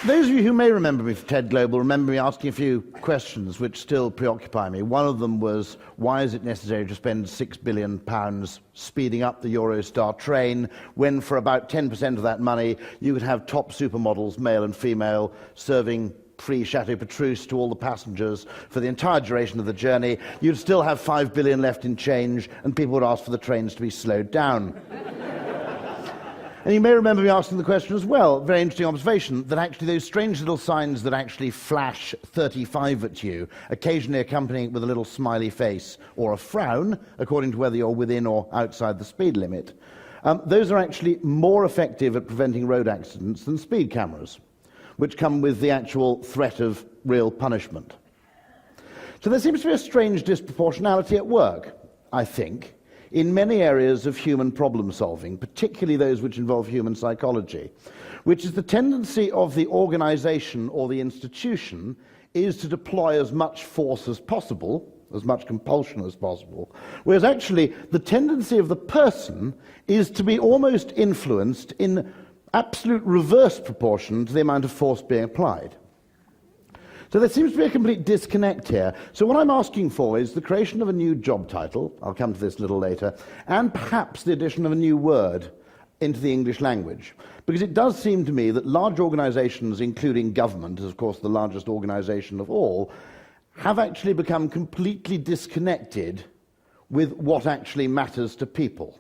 Those of you who may remember me from TED Global remember me asking a few questions which still preoccupy me. One of them was, why is it necessary to spend £6 billion speeding up the Eurostar train when for about 10% of that money you could have top supermodels, male and female, serving free Chateau Petrus to all the passengers for the entire duration of the journey. You'd still have £5 billion left in change and people would ask for the trains to be slowed down. And you may remember me asking the question as well, very interesting observation, that actually those strange little signs that actually flash 35 at you, occasionally accompanying it with a little smiley face or a frown, according to whether you're within or outside the speed limit, those are actually more effective at preventing road accidents than speed cameras, which come with the actual threat of real punishment. So there seems to be a strange disproportionality at work, I think, in many areas of human problem solving, particularly those which involve human psychology, which is the tendency of the organization or the institution is to deploy as much force as possible, as much compulsion as possible, whereas actually the tendency of the person is to be almost influenced in absolute reverse proportion to the amount of force being applied. So there seems to be a complete disconnect here. So what I'm asking for is the creation of a new job title, I'll come to this a little later, and perhaps the addition of a new word into the English language. Because it does seem to me that large organizations, including government, as of course the largest organization of all, have actually become completely disconnected with what actually matters to people.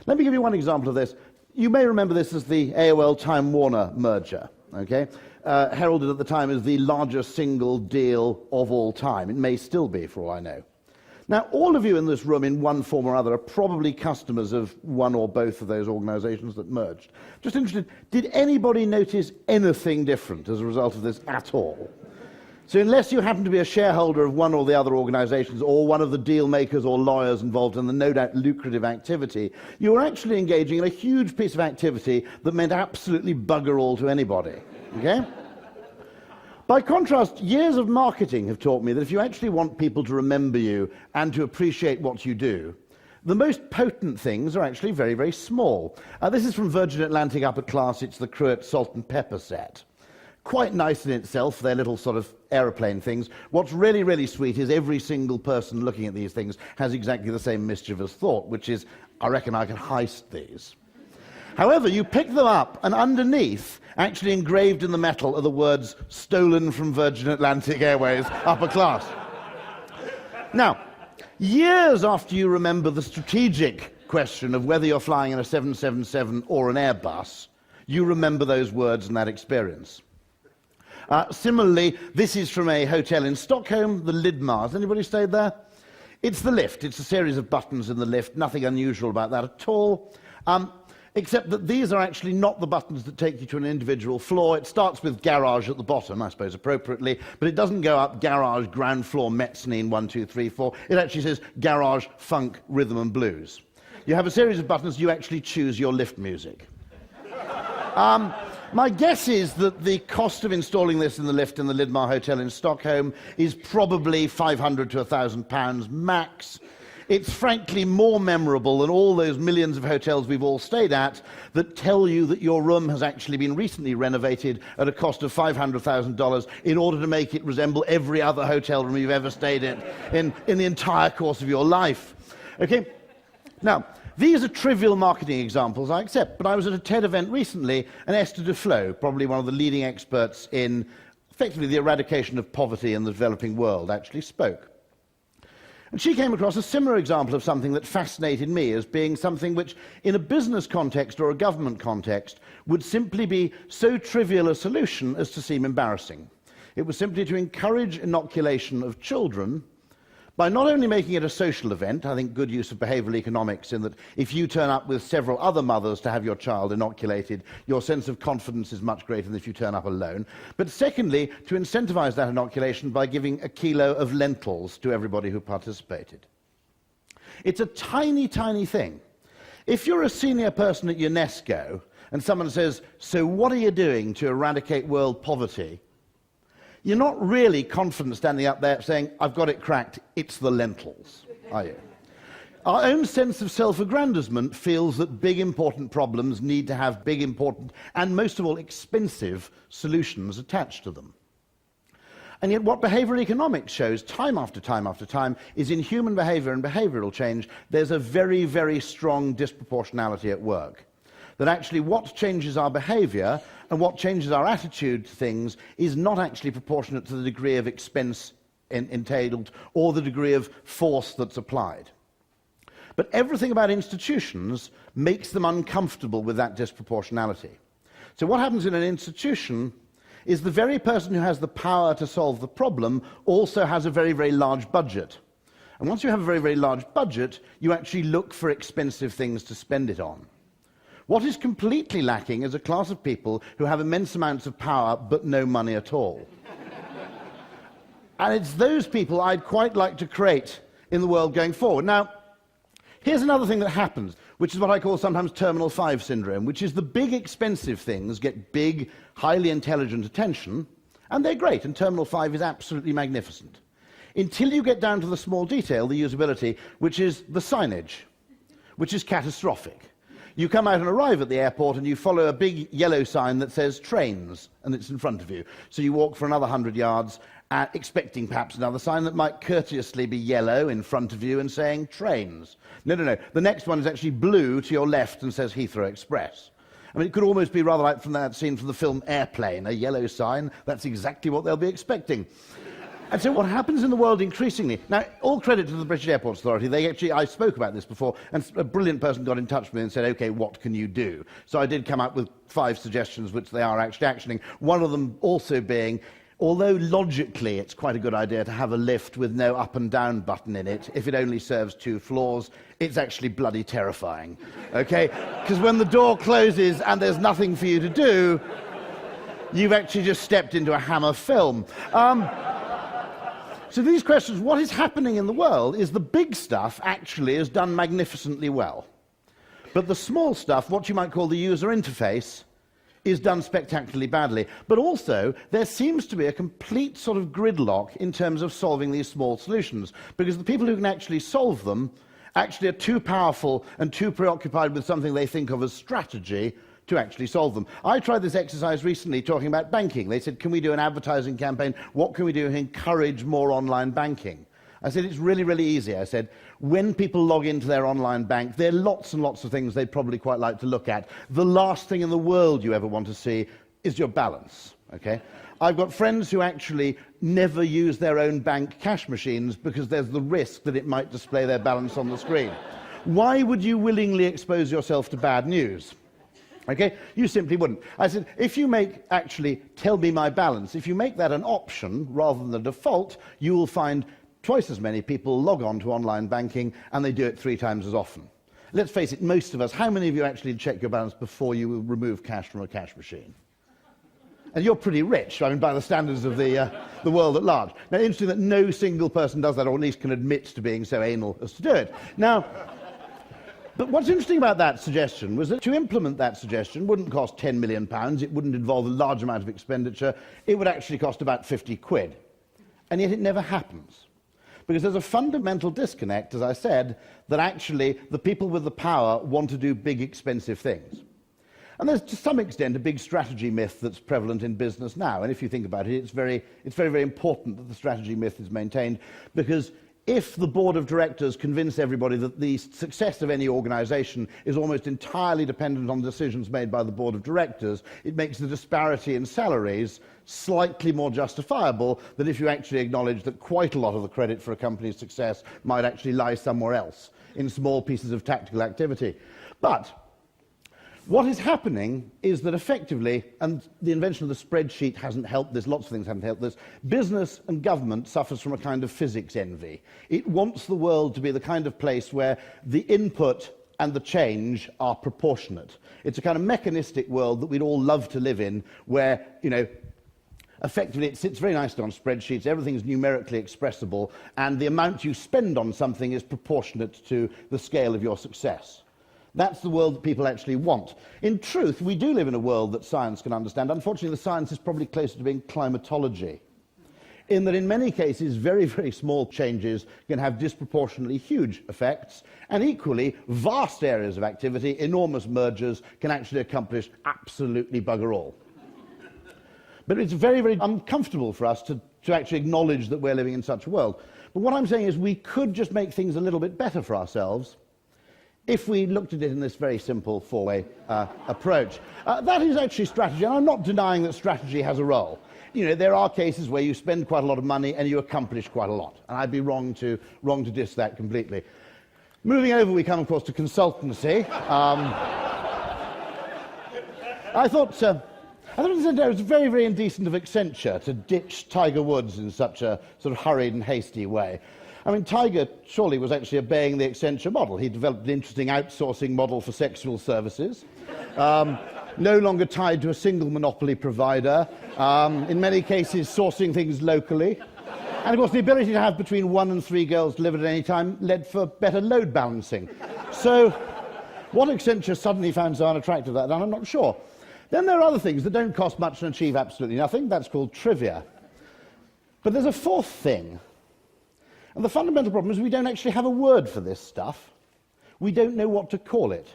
Let me give you one example of this. You may remember this as the AOL-Time Warner merger, okay? Heralded at the time as the largest single deal of all time. It may still be, for all I know. Now, all of you in this room, in one form or other, are probably customers of one or both of those organizations that merged. Just interested, did anybody notice anything different as a result of this at all? So unless you happen to be a shareholder of one or the other organizations, or one of the deal makers or lawyers involved in the no doubt lucrative activity, you were actually engaging in a huge piece of activity that meant absolutely bugger all to anybody. Okay? By contrast, years of marketing have taught me that if you actually want people to remember you and to appreciate what you do, the most potent things are actually very, very small. This is from Virgin Atlantic Upper Class. It's the Cruet Salt and Pepper set. Quite nice in itself, they're little sort of aeroplane things. What's really, really sweet is every single person looking at these things has exactly the same mischievous thought, which is, I reckon I can heist these. However, you pick them up, and underneath, actually engraved in the metal, are the words, stolen from Virgin Atlantic Airways, upper class. Now, years after you remember the strategic question of whether you're flying in a 777 or an Airbus, you remember those words and that experience. Similarly, this is from a hotel in Stockholm, the Lidmar. Has anybody stayed there? It's the lift. It's a series of buttons in the lift. Nothing unusual about that at all. Except that these are actually not the buttons that take you to an individual floor. It starts with garage at the bottom, I suppose appropriately, but it doesn't go up garage, ground floor, mezzanine, 1, 2, 3, 4. It actually says garage, funk, rhythm and blues. You have a series of buttons, you actually choose your lift music. My guess is that the cost of installing this in the lift in the Lidmar Hotel in Stockholm is probably £500 to £1,000 max. It's frankly more memorable than all those millions of hotels we've all stayed at that tell you that your room has actually been recently renovated at a cost of $500,000 in order to make it resemble every other hotel room you've ever stayed in the entire course of your life. Okay? Now, these are trivial marketing examples, I accept, but I was at a TED event recently, and Esther Duflo, probably one of the leading experts in effectively the eradication of poverty in the developing world, actually spoke. And she came across a similar example of something that fascinated me as being something which, in a business context or a government context, would simply be so trivial a solution as to seem embarrassing. It was simply to encourage inoculation of children by not only making it a social event, I think good use of behavioral economics in that if you turn up with several other mothers to have your child inoculated, your sense of confidence is much greater than if you turn up alone. But secondly, to incentivize that inoculation by giving a kilo of lentils to everybody who participated. It's a tiny, tiny thing. If you're a senior person at UNESCO and someone says, "So what are you doing to eradicate world poverty?" you're not really confident standing up there saying, "I've got it cracked, it's the lentils," are you? Our own sense of self-aggrandizement feels that big, important problems need to have big, important, and most of all, expensive solutions attached to them. And yet what behavioral economics shows time after time after time is in human behavior and behavioral change, there's a very, very strong disproportionality at work. That actually what changes our behavior and what changes our attitude to things is not actually proportionate to the degree of expense entailed or the degree of force that's applied. But everything about institutions makes them uncomfortable with that disproportionality. So what happens in an institution is the very person who has the power to solve the problem also has a very, very large budget. And once you have a very, very large budget, you actually look for expensive things to spend it on. What is completely lacking is a class of people who have immense amounts of power but no money at all. And it's those people I'd quite like to create in the world going forward. Now, here's another thing that happens, which is what I call sometimes Terminal 5 syndrome, which is the big expensive things get big, highly intelligent attention, and they're great, and Terminal 5 is absolutely magnificent. Until you get down to the small detail, the usability, which is the signage, which is catastrophic. You come out and arrive at the airport and you follow a big yellow sign that says trains, and it's in front of you. So you walk for another 100 yards, expecting perhaps another sign that might courteously be yellow in front of you and saying trains. No, no, no. The next one is actually blue to your left and says Heathrow Express. I mean, it could almost be rather like from that scene from the film Airplane, a yellow sign. That's exactly what they'll be expecting. And so what happens in the world increasingly... Now, all credit to the British Airports Authority. I spoke about this before, and a brilliant person got in touch with me and said, OK, what can you do? So I did come up with 5 suggestions, which they are actually actioning. One of them also being, although logically it's quite a good idea to have a lift with no up and down button in it, if it only serves 2 floors, it's actually bloody terrifying, OK? Because when the door closes and there's nothing for you to do, you've actually just stepped into a Hammer film. So these questions, what is happening in the world is the big stuff actually is done magnificently well. But the small stuff, what you might call the user interface, is done spectacularly badly. But also, there seems to be a complete sort of gridlock in terms of solving these small solutions, because the people who can actually solve them actually are too powerful and too preoccupied with something they think of as strategy to actually solve them. I tried this exercise recently talking about banking. They said, can we do an advertising campaign? What can we do to encourage more online banking? I said, it's really, really easy. I said, when people log into their online bank, there are lots and lots of things they'd probably quite like to look at. The last thing in the world you ever want to see is your balance, okay? I've got friends who actually never use their own bank cash machines because there's the risk that it might display their balance on the screen. Why would you willingly expose yourself to bad news? Okay? You simply wouldn't. I said, if you make actually tell me my balance, if you make that an option rather than the default, you will find twice as many people log on to online banking, and they do it 3 times as often. Let's face it, most of us, how many of you actually check your balance before you remove cash from a cash machine? And you're pretty rich, I mean, by the standards of the world at large. Now, interesting that no single person does that, or at least can admit to being so anal as to do it. Now, but what's interesting about that suggestion was that to implement that suggestion wouldn't cost £10 million, it wouldn't involve a large amount of expenditure, it would actually cost about 50 quid. And yet it never happens. Because there's a fundamental disconnect, as I said, that actually the people with the power want to do big, expensive things. And there's, to some extent, a big strategy myth that's prevalent in business now. And if you think about it, it's very, very important that the strategy myth is maintained, because if the board of directors convince everybody that the success of any organization is almost entirely dependent on decisions made by the board of directors, it makes the disparity in salaries slightly more justifiable than if you actually acknowledge that quite a lot of the credit for a company's success might actually lie somewhere else, in small pieces of tactical activity. But what is happening is that effectively, and the invention of the spreadsheet hasn't helped this, lots of things haven't helped this, business and government suffers from a kind of physics envy. It wants the world to be the kind of place where the input and the change are proportionate. It's a kind of mechanistic world that we'd all love to live in, where, you know, effectively it sits very nicely on spreadsheets, everything's numerically expressible, and the amount you spend on something is proportionate to the scale of your success. That's the world that people actually want. In truth, we do live in a world that science can understand. Unfortunately, the science is probably closer to being climatology. in that in many cases very, very small changes can have disproportionately huge effects, and equally vast areas of activity, enormous mergers, can actually accomplish absolutely bugger all. But it's very, very uncomfortable for us to actually acknowledge that we're living in such a world. But what I'm saying is we could just make things a little bit better for ourselves if we looked at it in this very simple four-way approach. That is actually strategy, and I'm not denying that strategy has a role. You know, there are cases where you spend quite a lot of money and you accomplish quite a lot, and I'd be wrong to diss that completely. Moving over, we come, of course, to consultancy. I thought it was very, very indecent of Accenture to ditch Tiger Woods in such a sort of hurried and hasty way. I mean, Tiger surely was actually obeying the Accenture model. He developed an interesting outsourcing model for sexual services, no longer tied to a single monopoly provider, in many cases sourcing things locally. And, of course, the ability to have between 1 and 3 girls delivered at any time led for better load balancing. So what Accenture suddenly found so unattractive that, I'm not sure. Then there are other things that don't cost much and achieve absolutely nothing. That's called trivia. But there's a fourth thing. And the fundamental problem is we don't actually have a word for this stuff. We don't know what to call it.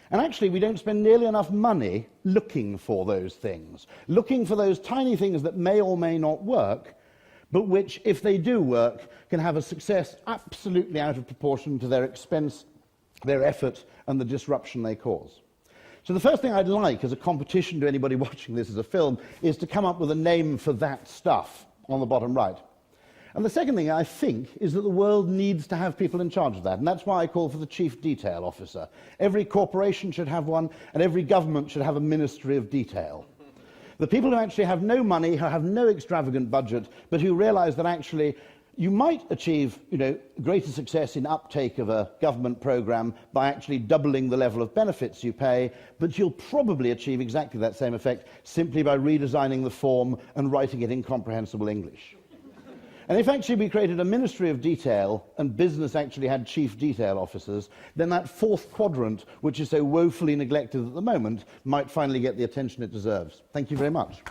And actually, we don't spend nearly enough money looking for those things, looking for those tiny things that may or may not work, but which, if they do work, can have a success absolutely out of proportion to their expense, their effort, and the disruption they cause. So the first thing I'd like, as a competition to anybody watching this as a film, is to come up with a name for that stuff on the bottom right. And the second thing, I think, is that the world needs to have people in charge of that, and that's why I call for the chief detail officer. Every corporation should have one, and every government should have a ministry of detail. The people who actually have no money, who have no extravagant budget, but who realize that actually you might achieve, greater success in uptake of a government program by actually doubling the level of benefits you pay, but you'll probably achieve exactly that same effect simply by redesigning the form and writing it in comprehensible English. And if actually we created a ministry of detail and business actually had chief detail officers, then that fourth quadrant, which is so woefully neglected at the moment, might finally get the attention it deserves. Thank you very much.